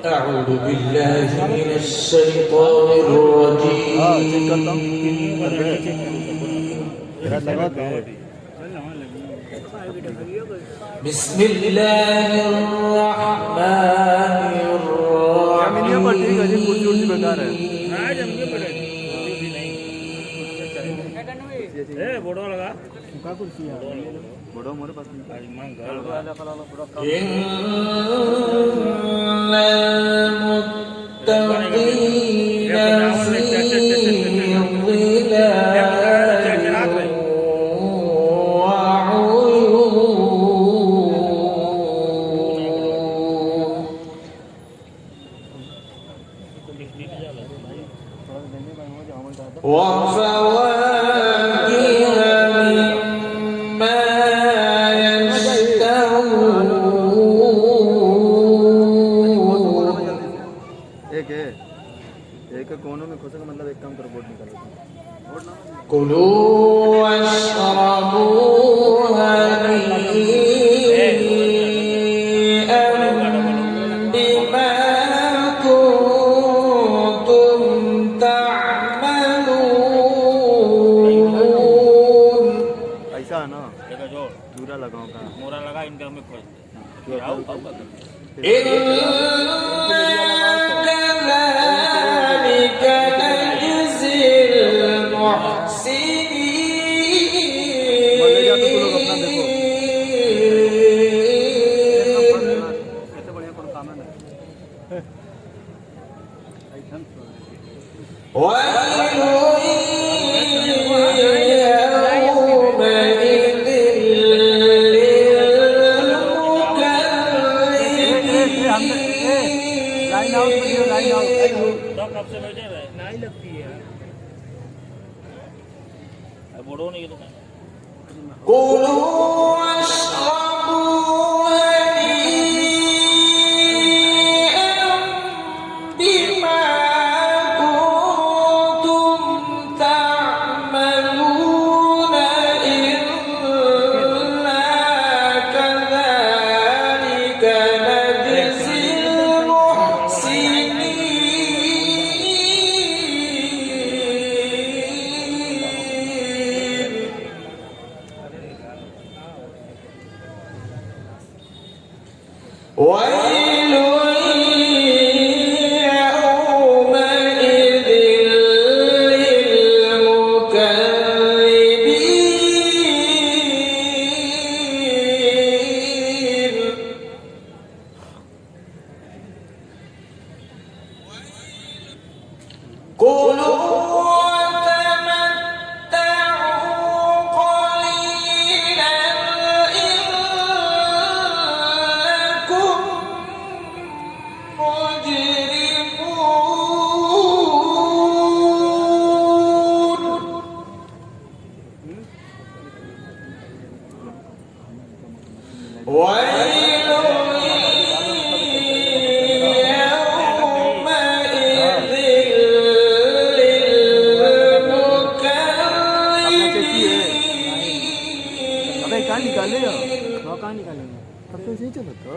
أعوذ بالله من الشيطان الرجيم بسم الله الرحمن الرحيم إن المتقين في ظلال وعيون وفواكه مما एक कोनों में खोसे का मतलब एक काम करो बोर्ड निकालो كلوا واشربوا هنيئا بما كنتم تعملون ऐसा है ना चूरा लगाओ का मोरा लगा इनका में खोज كذلك نجزي المحسنين ويل يومئذ كلوا واشربوا هنيئا بما كنتم تعملون إنا كذلك نجزي المحسنين ويل يومئذ للمكذبين كلوا وتمتعوا قليلا إنكم مجرمون ويل يومئذ للمكذبين अबे कहाँ निकाले हो कहाँ निकालेंगे तब तो यही चलो तो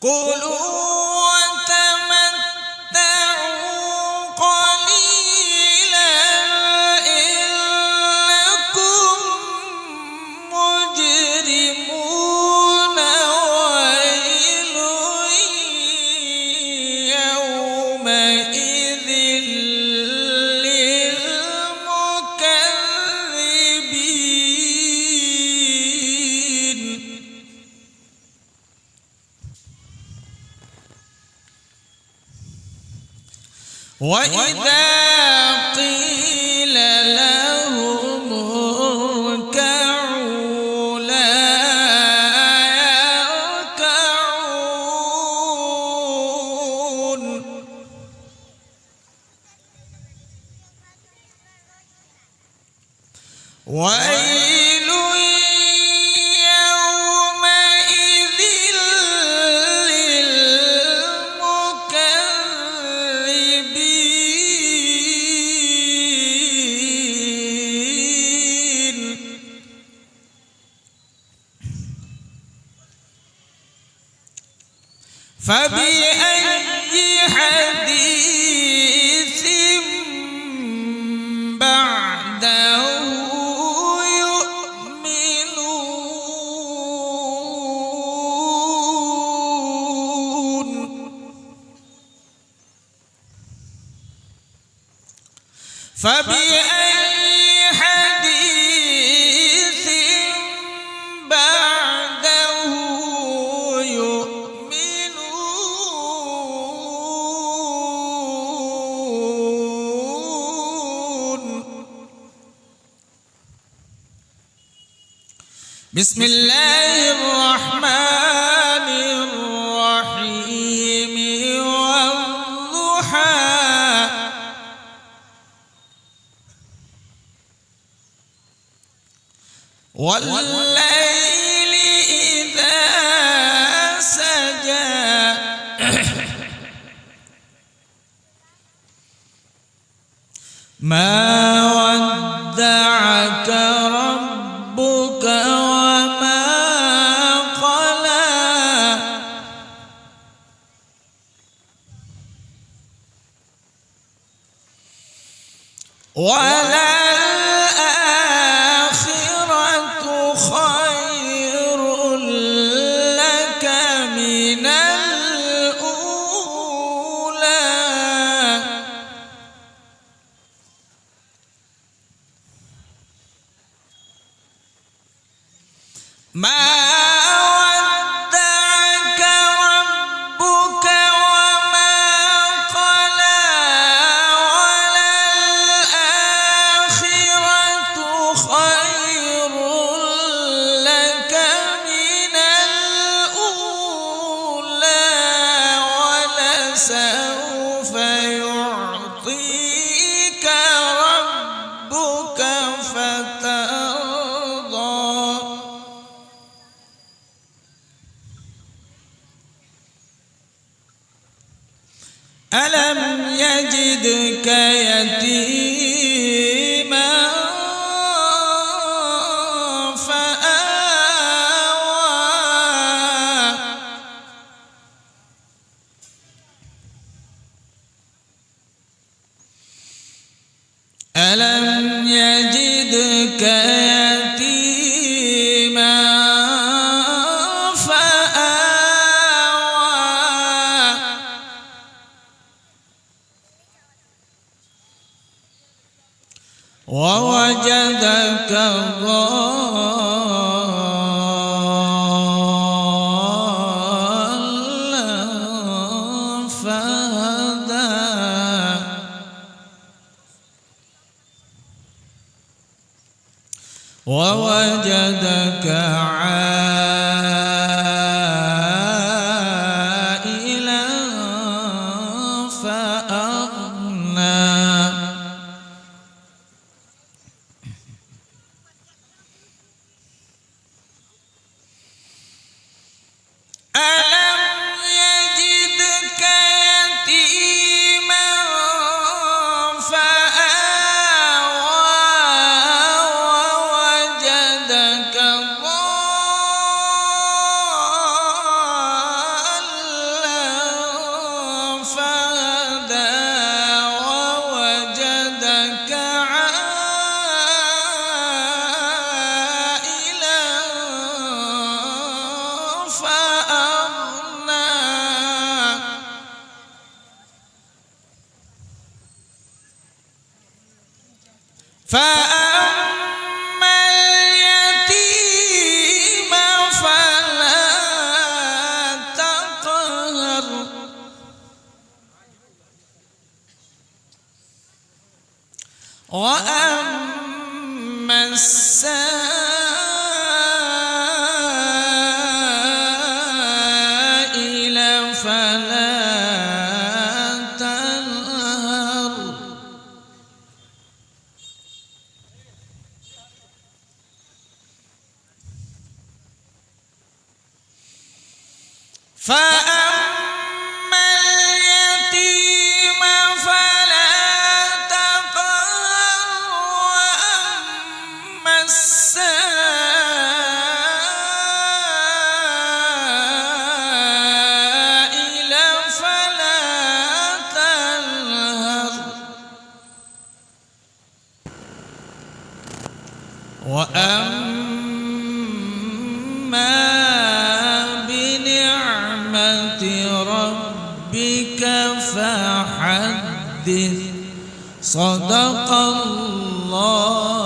كلوا وتمتعوا قليلا إنكم مجرمون ويل يومئذ للمكذبين وإذا قيل لهم اركعوا لا يركعون ويل يومئذ للمكذبين فبأي حديث بعده يؤمنون فبأي حديث بعده يؤمنون بسم الله الرحمن الرحيم والضحى والليل إذا سجى ما ودعك ربك وما قلى وللآخرة خير لك من الأولى ما ودعك ربك وما قلى وللآخرة خير لك من الأولى ولسوف يعطيك ربك فترضى ألم يجدك يتيما فآوى ألم يجدك يتيما فآوى ووجدك ضالا فهدى ووجدك عائلا فأغنى ألم يجدك يتيما فآوى ووجدك ضالا فهدى ووجدك عائلا فأغنى فأما اليتيم فلا تقهر وأما السائل فلا تنهر فأما اليتيم فلا تقهر وأما السائل صدق الله